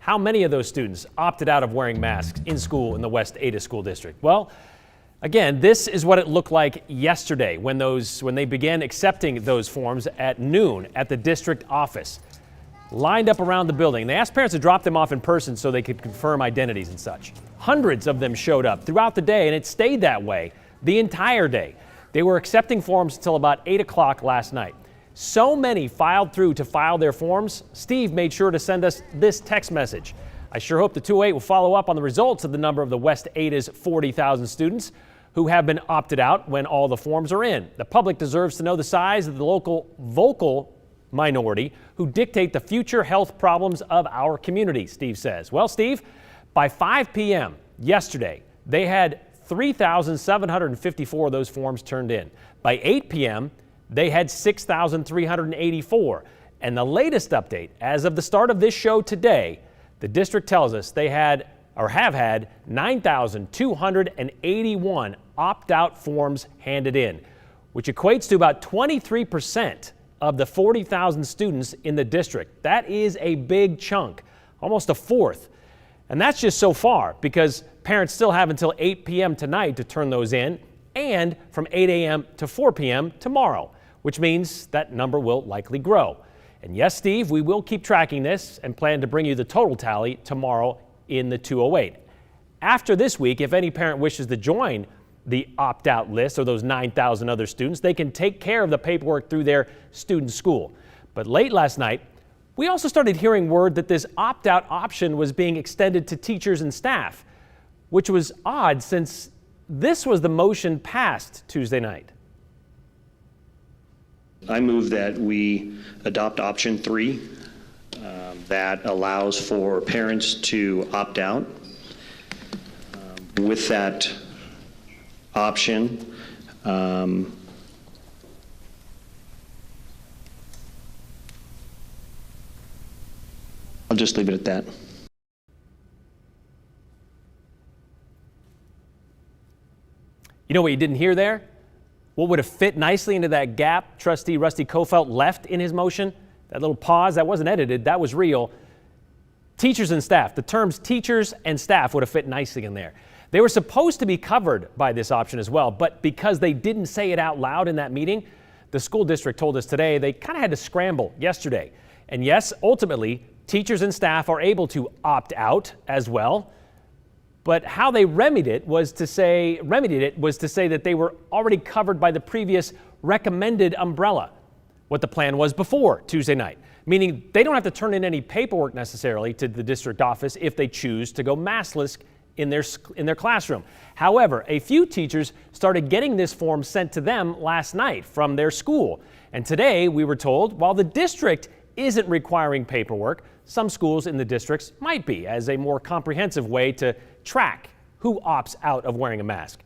How many of those students opted out of wearing masks in school in the West Ada School District? Well, again, this is what it looked like yesterday when they began accepting those forms at noon at the district office. Lined up around the building. They asked parents to drop them off in person so they could confirm identities and such. Hundreds of them showed up throughout the day, and it stayed that way the entire day. They were accepting forms until about 8 o'clock last night. So many filed through to file their forms, Steve made sure to send us this text message. I sure hope the 208 will follow up on the results of the number of the West Ada's 40,000 students who have been opted out when all the forms are in. The public deserves to know the size of the local vocal minority who dictate the future health problems of our community, Steve says. Well, Steve, by 5 p.m. yesterday, they had 3,754 of those forms turned in. By 8 p.m., they had 6,384. And the latest update, as of the start of this show today, the district tells us they had or have had 9,281 opt-out forms handed in, which equates to about 23% of the 40,000 students in the district. That is a big chunk, almost a fourth. And that's just so far because parents still have until 8 p.m. tonight to turn those in and from 8 a.m. to 4 p.m. tomorrow, which means that number will likely grow. And yes, Steve, we will keep tracking this and plan to bring you the total tally tomorrow in the 208. After this week, if any parent wishes to join the opt-out list or those 9,000 other students, they can take care of the paperwork through their student school. But late last night, we also started hearing word that this opt-out option was being extended to teachers and staff, which was odd since this was the motion passed Tuesday night. I move that we adopt option 3 that allows for parents to opt out. With that option, I'll just leave it at that. You know what you didn't hear there? What would have fit nicely into that gap Trustee Rusty Kofelt left in his motion? That little pause, that wasn't edited, that was real. Teachers and staff. The terms teachers and staff would have fit nicely in there. They were supposed to be covered by this option as well, but because they didn't say it out loud in that meeting, the school district told us today they kind of had to scramble yesterday. And yes, ultimately, teachers and staff are able to opt out as well. But how they remedied it was to say that they were already covered by the previous recommended umbrella, what the plan was before Tuesday night, meaning they don't have to turn in any paperwork necessarily to the district office if they choose to go maskless in their classroom. However, a few teachers started getting this form sent to them last night from their school. And today we were told while the district isn't requiring paperwork, some schools in the districts might be, as a more comprehensive way to track who opts out of wearing a mask.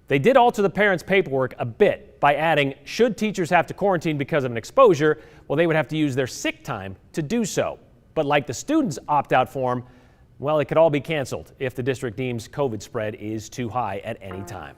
They did alter the parents' paperwork a bit by adding, should teachers have to quarantine because of an exposure, well, they would have to use their sick time to do so. But like the students' opt-out form, well, it could all be canceled if the district deems COVID spread is too high at any time.